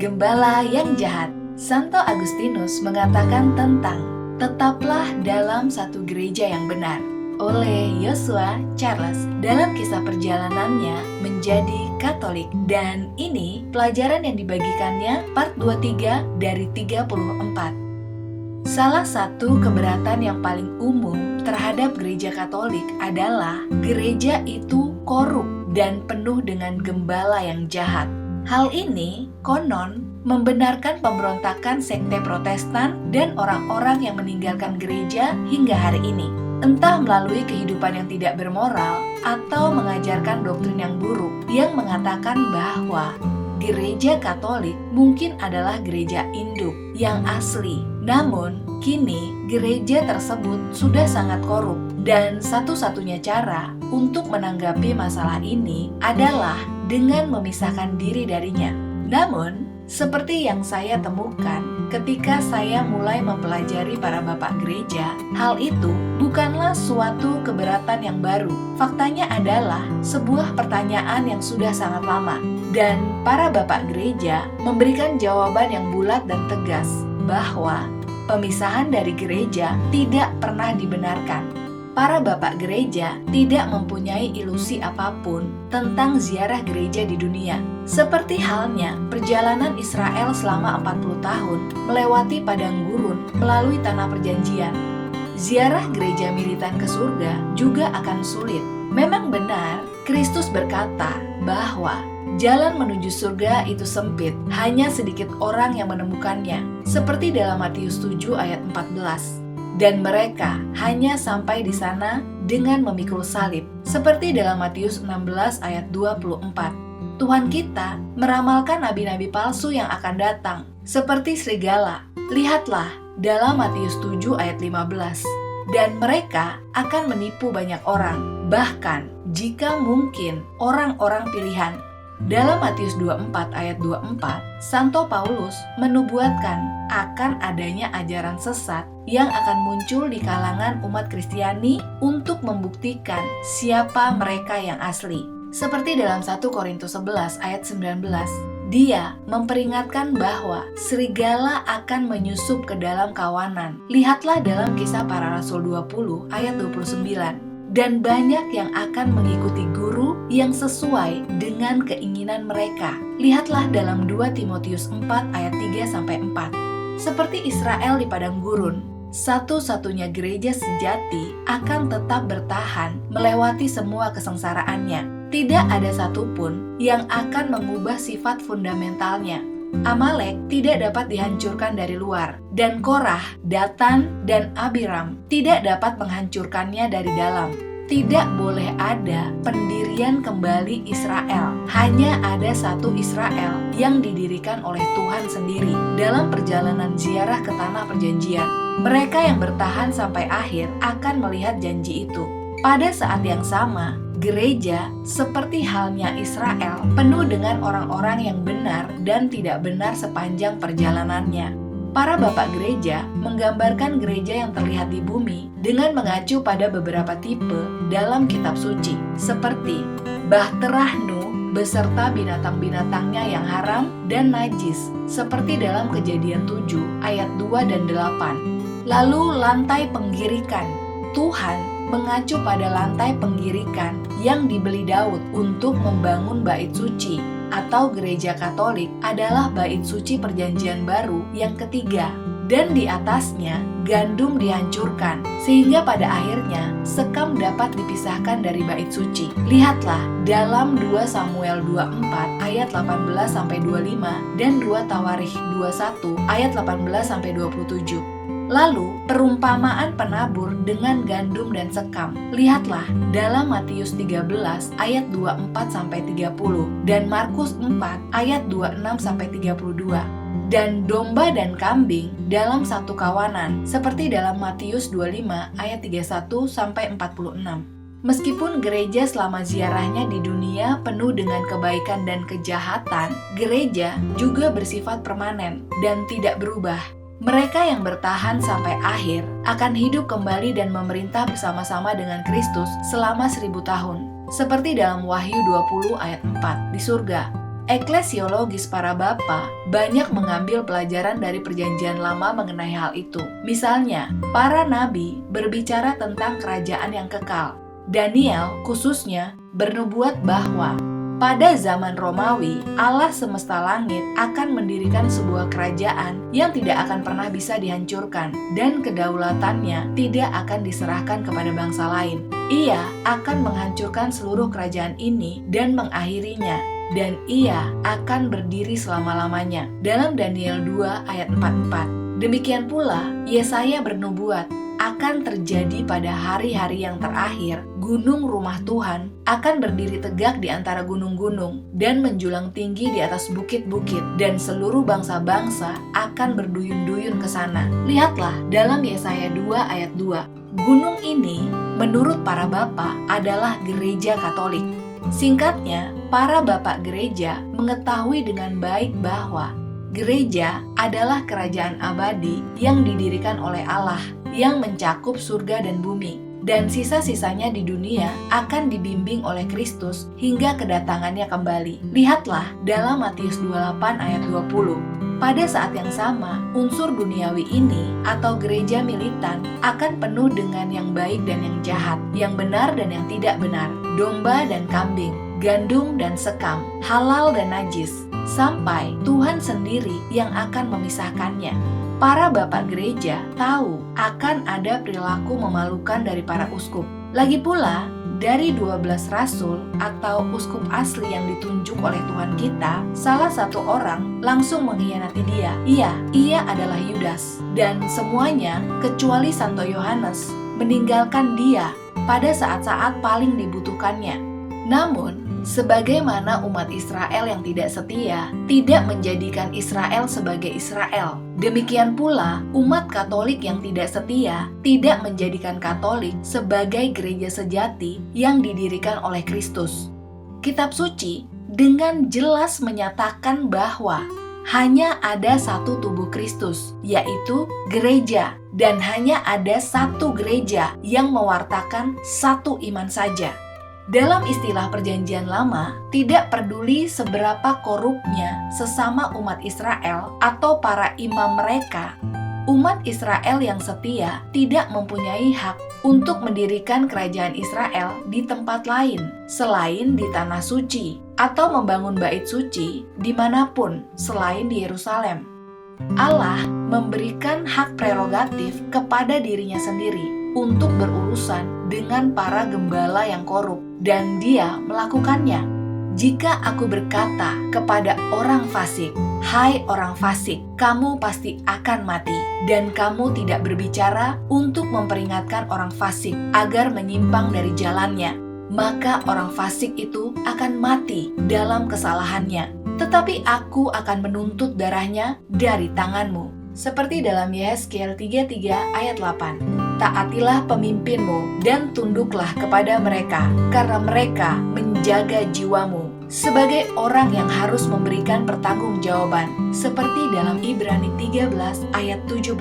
Gembala yang jahat. Santo Agustinus mengatakan tentang tetaplah dalam satu gereja yang benar oleh Joshua Charles dalam kisah perjalanannya menjadi Katolik. Dan ini pelajaran yang dibagikannya part 23 dari 34. Salah satu keberatan yang paling umum terhadap gereja Katolik adalah gereja itu korup dan penuh dengan gembala yang jahat. Hal ini konon membenarkan pemberontakan sekte Protestan dan orang-orang yang meninggalkan gereja hingga hari ini, entah melalui kehidupan yang tidak bermoral atau mengajarkan doktrin yang buruk yang mengatakan bahwa gereja Katolik mungkin adalah gereja induk yang asli. Namun, kini gereja tersebut sudah sangat korup dan satu-satunya cara untuk menanggapi masalah ini adalah dengan memisahkan diri darinya. Namun, seperti yang saya temukan ketika saya mulai mempelajari para bapak gereja, hal itu bukanlah suatu keberatan yang baru. Faktanya adalah sebuah pertanyaan yang sudah sangat lama. Dan para bapak gereja memberikan jawaban yang bulat dan tegas bahwa pemisahan dari gereja tidak pernah dibenarkan. Para bapak gereja tidak mempunyai ilusi apapun tentang ziarah gereja di dunia. Seperti halnya perjalanan Israel selama 40 tahun melewati padang gurun melalui tanah perjanjian. Ziarah gereja militan ke surga juga akan sulit. Memang benar, Kristus berkata bahwa jalan menuju surga itu sempit, hanya sedikit orang yang menemukannya. Seperti dalam Matius 7 ayat 14. Dan mereka hanya sampai di sana dengan memikul salib. Seperti dalam Matius 16 ayat 24. Tuhan kita meramalkan nabi-nabi palsu yang akan datang. Seperti serigala. Lihatlah dalam Matius 7 ayat 15. Dan mereka akan menipu banyak orang. Bahkan jika mungkin orang-orang pilihan. Dalam Matius 24 ayat 24, Santo Paulus menubuatkan akan adanya ajaran sesat yang akan muncul di kalangan umat Kristiani untuk membuktikan siapa mereka yang asli. Seperti dalam 1 Korintus 11 ayat 19, dia memperingatkan bahwa serigala akan menyusup ke dalam kawanan. Lihatlah dalam Kisah Para Rasul 20 ayat 29. Dan banyak yang akan mengikuti guru yang sesuai dengan keinginan mereka. Lihatlah dalam 2 Timotius 4 ayat 3-4. Seperti Israel di padang gurun, satu-satunya gereja sejati akan tetap bertahan melewati semua kesengsaraannya. Tidak ada satupun yang akan mengubah sifat fundamentalnya. Amalek tidak dapat dihancurkan dari luar, dan Korah, Datan, dan Abiram tidak dapat menghancurkannya dari dalam. Tidak boleh ada pendirian kembali Israel. Hanya ada satu Israel yang didirikan oleh Tuhan sendiri dalam perjalanan ziarah ke tanah perjanjian. Mereka yang bertahan sampai akhir akan melihat janji itu. Pada saat yang sama, gereja seperti halnya Israel penuh dengan orang-orang yang benar dan tidak benar sepanjang perjalanannya. Para bapak gereja menggambarkan gereja yang terlihat di bumi dengan mengacu pada beberapa tipe dalam kitab suci, seperti Bahtera Nuh beserta binatang-binatangnya yang haram dan najis, seperti dalam Kejadian 7 ayat 2 dan 8. Lalu lantai penggirikan. Tuhan mengacu pada lantai penggirikan yang dibeli Daud untuk membangun bait suci, atau gereja Katolik adalah bait suci perjanjian baru yang ketiga. Dan di atasnya gandum dihancurkan, sehingga pada akhirnya sekam dapat dipisahkan dari bait suci. Lihatlah dalam 2 Samuel 24 ayat 18-25 dan 2 Tawarikh 21 ayat 18-27. Lalu, perumpamaan penabur dengan gandum dan sekam. Lihatlah dalam Matius 13 ayat 24-30 dan Markus 4 ayat 26-32. Dan domba dan kambing dalam satu kawanan, seperti dalam Matius 25 ayat 31-46. Meskipun gereja selama ziarahnya di dunia penuh dengan kebaikan dan kejahatan, gereja juga bersifat permanen dan tidak berubah. Mereka yang bertahan sampai akhir akan hidup kembali dan memerintah bersama-sama dengan Kristus selama 1000 tahun. Seperti dalam Wahyu 20 ayat 4 di surga. Eklesiologis para bapa banyak mengambil pelajaran dari Perjanjian Lama mengenai hal itu. Misalnya, para nabi berbicara tentang kerajaan yang kekal. Daniel khususnya bernubuat bahwa pada zaman Romawi, Allah semesta langit akan mendirikan sebuah kerajaan yang tidak akan pernah bisa dihancurkan dan kedaulatannya tidak akan diserahkan kepada bangsa lain. Ia akan menghancurkan seluruh kerajaan ini dan mengakhirinya, dan ia akan berdiri selama-lamanya. Dalam Daniel 2 ayat 44. Demikian pula, Yesaya bernubuat akan terjadi pada hari-hari yang terakhir, gunung rumah Tuhan akan berdiri tegak di antara gunung-gunung dan menjulang tinggi di atas bukit-bukit, dan seluruh bangsa-bangsa akan berduyun-duyun ke sana. Lihatlah dalam Yesaya 2 ayat 2. Gunung ini menurut para bapa adalah gereja Katolik. Singkatnya, para bapak gereja mengetahui dengan baik bahwa gereja adalah kerajaan abadi yang didirikan oleh Allah, yang mencakup surga dan bumi, dan sisa-sisanya di dunia akan dibimbing oleh Kristus hingga kedatangannya kembali. Lihatlah dalam Matius 28 ayat 20. Pada saat yang sama, unsur duniawi ini atau gereja militan akan penuh dengan yang baik dan yang jahat, yang benar dan yang tidak benar, domba dan kambing, gandum dan sekam, halal dan najis, sampai Tuhan sendiri yang akan memisahkannya. Para bapak gereja tahu akan ada perilaku memalukan dari para uskup. Lagi pula, dari 12 rasul atau uskup asli yang ditunjuk oleh Tuhan kita, salah satu orang langsung mengkhianati dia. Ia adalah Yudas. Dan semuanya, kecuali Santo Yohanes, meninggalkan dia pada saat-saat paling dibutuhkannya. Namun, sebagaimana umat Israel yang tidak setia tidak menjadikan Israel sebagai Israel, demikian pula umat Katolik yang tidak setia tidak menjadikan Katolik sebagai gereja sejati yang didirikan oleh Kristus. Kitab suci dengan jelas menyatakan bahwa hanya ada satu tubuh Kristus, yaitu gereja, dan hanya ada satu gereja yang mewartakan satu iman saja. Dalam istilah Perjanjian Lama, tidak peduli seberapa korupnya sesama umat Israel atau para imam mereka, umat Israel yang setia tidak mempunyai hak untuk mendirikan kerajaan Israel di tempat lain selain di Tanah Suci atau membangun bait suci dimanapun selain di Yerusalem. Allah memberikan hak prerogatif kepada dirinya sendiri untuk berurusan dengan para gembala yang korup, dan dia melakukannya. Jika aku berkata kepada orang fasik, "Hai orang fasik, kamu pasti akan mati," dan kamu tidak berbicara untuk memperingatkan orang fasik agar menyimpang dari jalannya, maka orang fasik itu akan mati dalam kesalahannya. Tetapi aku akan menuntut darahnya dari tanganmu. Seperti dalam Yehezkiel 33 ayat 8. Taatilah pemimpinmu dan tunduklah kepada mereka, karena mereka menjaga jiwamu, sebagai orang yang harus memberikan pertanggungjawaban, seperti dalam Ibrani 13 ayat 17.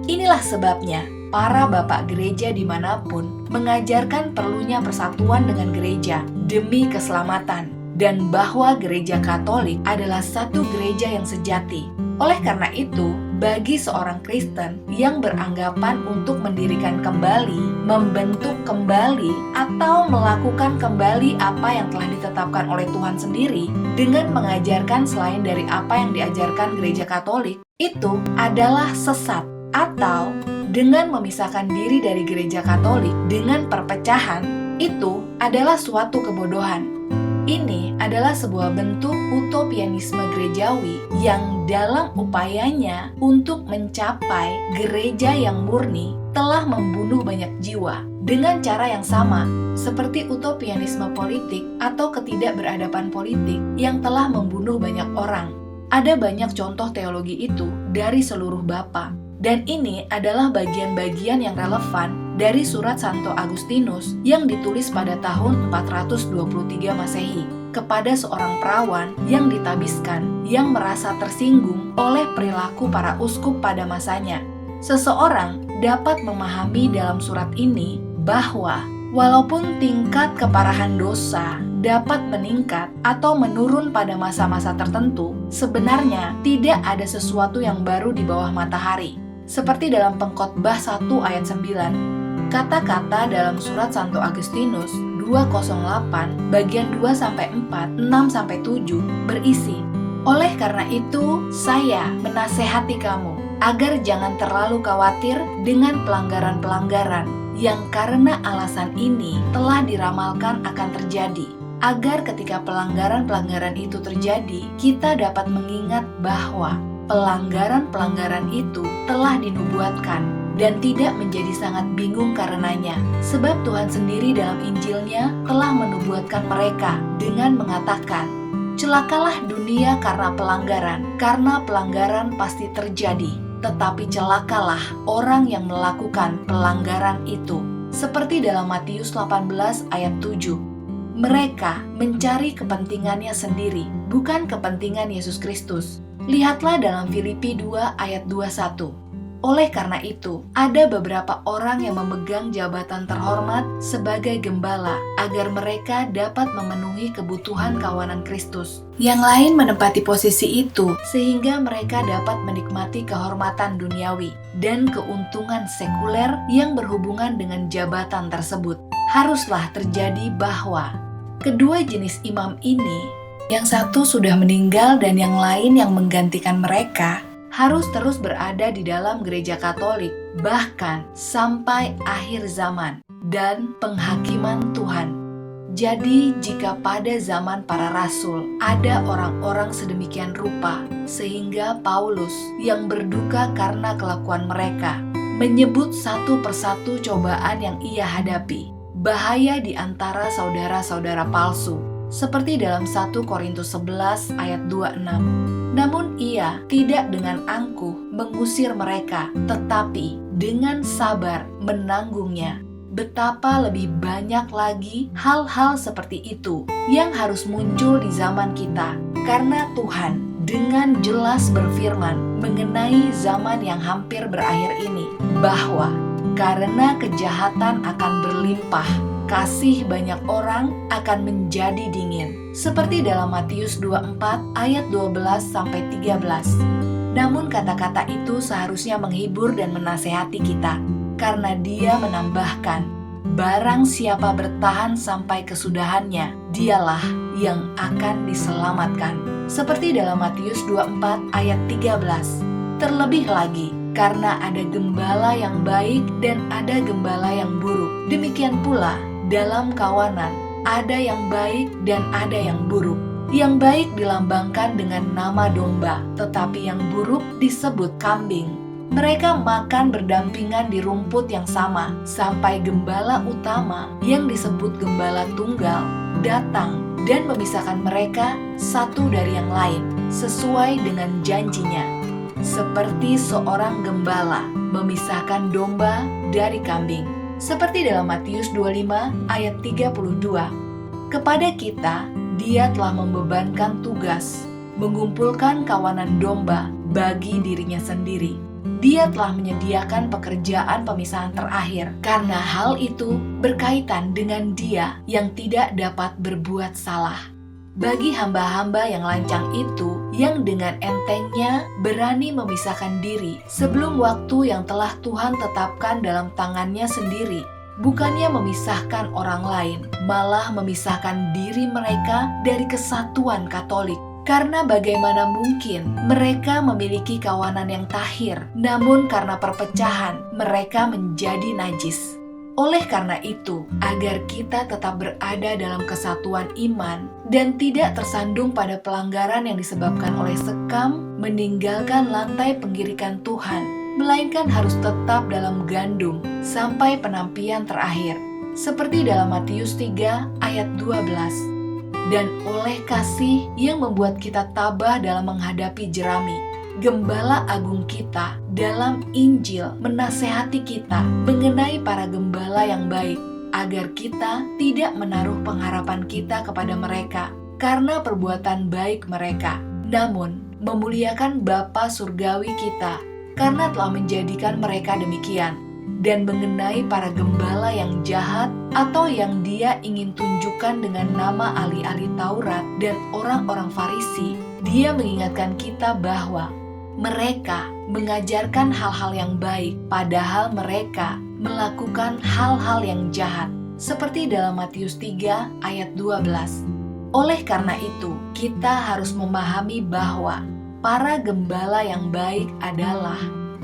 Inilah sebabnya para bapak gereja dimanapun mengajarkan perlunya persatuan dengan gereja demi keselamatan, dan bahwa gereja Katolik adalah satu gereja yang sejati. Oleh karena itu, bagi seorang Kristen yang beranggapan untuk mendirikan kembali, membentuk kembali, atau melakukan kembali apa yang telah ditetapkan oleh Tuhan sendiri dengan mengajarkan selain dari apa yang diajarkan gereja Katolik, itu adalah sesat. Atau dengan memisahkan diri dari gereja Katolik dengan perpecahan, itu adalah suatu kebodohan. Ini adalah sebuah bentuk utopianisme gerejawi yang dalam upayanya untuk mencapai gereja yang murni telah membunuh banyak jiwa dengan cara yang sama seperti utopianisme politik atau ketidakberadaban politik yang telah membunuh banyak orang. Ada banyak contoh teologi itu dari seluruh bapa, dan ini adalah bagian-bagian yang relevan dari surat Santo Agustinus yang ditulis pada tahun 423 Masehi kepada seorang perawan yang ditabiskan yang merasa tersinggung oleh perilaku para uskup pada masanya. Seseorang dapat memahami dalam surat ini bahwa Walaupun tingkat keparahan dosa dapat meningkat atau menurun pada masa-masa tertentu, sebenarnya tidak ada sesuatu yang baru di bawah matahari. Seperti dalam Pengkhotbah 1 ayat 9, kata-kata dalam surat Santo Agustinus 208 bagian 2-4, 6-7 berisi, "Oleh karena itu, saya menasehati kamu agar jangan terlalu khawatir dengan pelanggaran-pelanggaran yang karena alasan ini telah diramalkan akan terjadi, agar ketika pelanggaran-pelanggaran itu terjadi, kita dapat mengingat bahwa pelanggaran-pelanggaran itu telah dinubuatkan dan tidak menjadi sangat bingung karenanya, sebab Tuhan sendiri dalam Injilnya telah menubuatkan mereka dengan mengatakan, 'Celakalah dunia karena pelanggaran pasti terjadi. Tetapi celakalah orang yang melakukan pelanggaran itu.' Seperti dalam Matius 18 ayat 7. Mereka mencari kepentingannya sendiri, bukan kepentingan Yesus Kristus. Lihatlah dalam Filipi 2 ayat 21. Oleh karena itu, ada beberapa orang yang memegang jabatan terhormat sebagai gembala agar mereka dapat memenuhi kebutuhan kawanan Kristus. Yang lain menempati posisi itu sehingga mereka dapat menikmati kehormatan duniawi dan keuntungan sekuler yang berhubungan dengan jabatan tersebut. Haruslah terjadi bahwa kedua jenis imam ini, yang satu sudah meninggal dan yang lain yang menggantikan mereka, harus terus berada di dalam gereja Katolik, bahkan sampai akhir zaman dan penghakiman Tuhan. Jadi, jika pada zaman para rasul ada orang-orang sedemikian rupa, sehingga Paulus yang berduka karena kelakuan mereka, menyebut satu persatu cobaan yang ia hadapi, bahaya di antara saudara-saudara palsu, seperti dalam 1 Korintus 11 ayat 26. Namun ia tidak dengan angkuh mengusir mereka, tetapi dengan sabar menanggungnya. Betapa lebih banyak lagi hal-hal seperti itu yang harus muncul di zaman kita, karena Tuhan dengan jelas berfirman mengenai zaman yang hampir berakhir ini, bahwa karena kejahatan akan berlimpah, kasih banyak orang akan menjadi dingin. Seperti dalam Matius 24 ayat 12-13. Namun kata-kata itu seharusnya menghibur dan menasehati kita, karena dia menambahkan, barang siapa bertahan sampai kesudahannya, dialah yang akan diselamatkan. Seperti dalam Matius 24 ayat 13. Terlebih lagi, karena ada gembala yang baik dan ada gembala yang buruk. Demikian pula dalam kawanan, ada yang baik dan ada yang buruk. Yang baik dilambangkan dengan nama domba, tetapi yang buruk disebut kambing. Mereka makan berdampingan di rumput yang sama, sampai gembala utama yang disebut gembala tunggal datang dan memisahkan mereka satu dari yang lain, sesuai dengan janjinya. Seperti seorang gembala memisahkan domba dari kambing. Seperti dalam Matius 25 ayat 32. Kepada kita, dia telah membebankan tugas, mengumpulkan kawanan domba bagi dirinya sendiri. Dia telah menyediakan pekerjaan pemisahan terakhir, karena hal itu berkaitan dengan dia yang tidak dapat berbuat salah. Bagi hamba-hamba yang lancang itu, yang dengan entengnya berani memisahkan diri sebelum waktu yang telah Tuhan tetapkan dalam tangannya sendiri, bukannya memisahkan orang lain, malah memisahkan diri mereka dari kesatuan Katolik. Karena bagaimana mungkin mereka memiliki kawanan yang tahir, namun karena perpecahan mereka menjadi najis. Oleh karena itu, agar kita tetap berada dalam kesatuan iman dan tidak tersandung pada pelanggaran yang disebabkan oleh sekam meninggalkan lantai penggirikan Tuhan, melainkan harus tetap dalam gandum sampai penampian terakhir. Seperti dalam Matius 3 ayat 12. Dan oleh kasih yang membuat kita tabah dalam menghadapi jerami, Gembala Agung kita dalam Injil menasehati kita mengenai para gembala yang baik, agar kita tidak menaruh pengharapan kita kepada mereka karena perbuatan baik mereka, namun memuliakan Bapa Surgawi kita karena telah menjadikan mereka demikian. Dan mengenai para gembala yang jahat atau yang dia ingin tunjukkan dengan nama ahli-ahli Taurat dan orang-orang Farisi, dia mengingatkan kita bahwa mereka mengajarkan hal-hal yang baik, padahal mereka melakukan hal-hal yang jahat. Seperti dalam Matius 3 ayat 12. Oleh karena itu, kita harus memahami bahwa para gembala yang baik adalah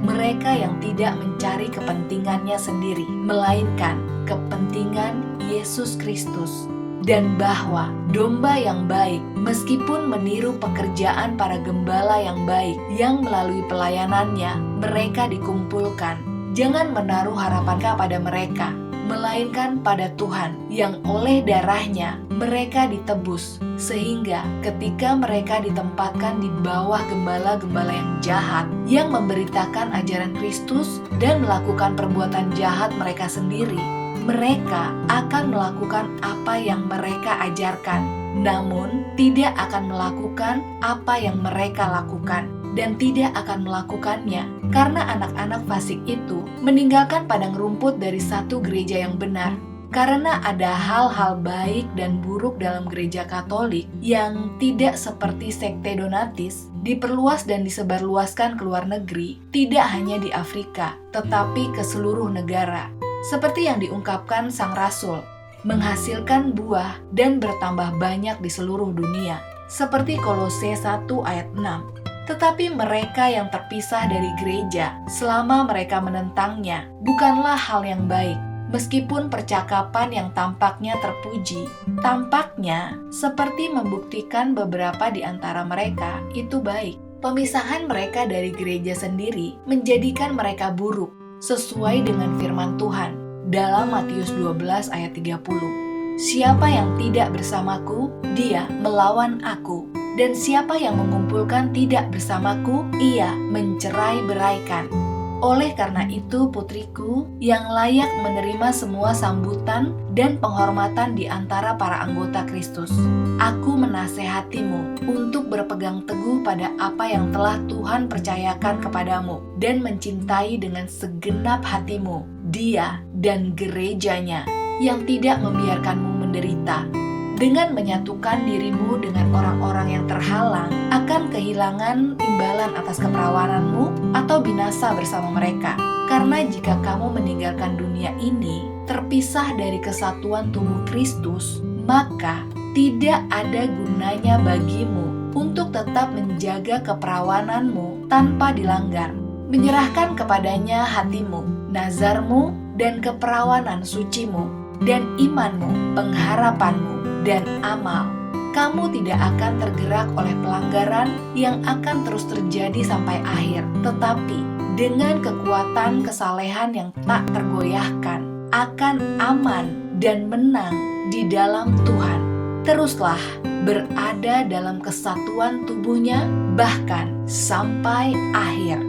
mereka yang tidak mencari kepentingannya sendiri, melainkan kepentingan Yesus Kristus. Dan bahwa domba yang baik, meskipun meniru pekerjaan para gembala yang baik yang melalui pelayanannya, mereka dikumpulkan. Jangan menaruh harapan kepada mereka, melainkan pada Tuhan yang oleh darahnya mereka ditebus, sehingga ketika mereka ditempatkan di bawah gembala-gembala yang jahat yang memberitakan ajaran Kristus dan melakukan perbuatan jahat mereka sendiri, mereka akan melakukan apa yang mereka ajarkan, namun tidak akan melakukan apa yang mereka lakukan, dan tidak akan melakukannya karena anak-anak fasik itu meninggalkan padang rumput dari satu gereja yang benar. Karena ada hal-hal baik dan buruk dalam gereja Katolik yang tidak seperti sekte Donatis diperluas dan disebarluaskan ke luar negeri, tidak hanya di Afrika, tetapi ke seluruh negara. Seperti yang diungkapkan Sang Rasul, menghasilkan buah dan bertambah banyak di seluruh dunia. Seperti Kolose 1 ayat 6. Tetapi mereka yang terpisah dari gereja selama mereka menentangnya bukanlah hal yang baik. Meskipun percakapan yang tampaknya terpuji, tampaknya seperti membuktikan beberapa di antara mereka itu baik. Pemisahan mereka dari gereja sendiri menjadikan mereka buruk, sesuai dengan firman Tuhan dalam Matius 12 ayat 30. Siapa yang tidak bersamaku, dia melawan aku. Dan siapa yang mengumpulkan tidak bersamaku, ia mencerai-beraikan. Oleh karena itu, putriku, yang layak menerima semua sambutan dan penghormatan di antara para anggota Kristus, aku menasehatimu untuk berpegang teguh pada apa yang telah Tuhan percayakan kepadamu dan mencintai dengan segenap hatimu Dia dan gerejanya yang tidak membiarkanmu menderita. Dengan menyatukan dirimu dengan orang-orang yang terhalang akan kehilangan imbalan atas keperawananmu atau binasa bersama mereka. Karena jika kamu meninggalkan dunia ini, terpisah dari kesatuan tubuh Kristus, maka tidak ada gunanya bagimu untuk tetap menjaga keperawananmu tanpa dilanggar. Menyerahkan kepadanya hatimu, nazarmu, dan keperawanan sucimu, dan imanmu, pengharapanmu, dan amal. Kamu tidak akan tergerak oleh pelanggaran yang akan terus terjadi sampai akhir, tetapi dengan kekuatan kesalehan yang tak tergoyahkan, akan aman dan menang di dalam Tuhan. Teruslah berada dalam kesatuan tubuhnya, bahkan sampai akhir.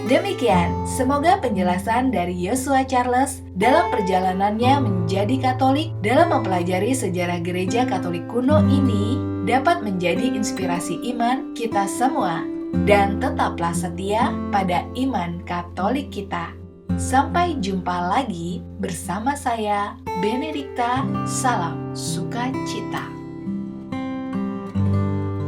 Demikian, semoga penjelasan dari Yosua Charles dalam perjalanannya menjadi Katolik dalam mempelajari sejarah gereja Katolik kuno ini dapat menjadi inspirasi iman kita semua. Dan tetaplah setia pada iman Katolik kita. Sampai jumpa lagi bersama saya, Benedikta. Salam sukacita.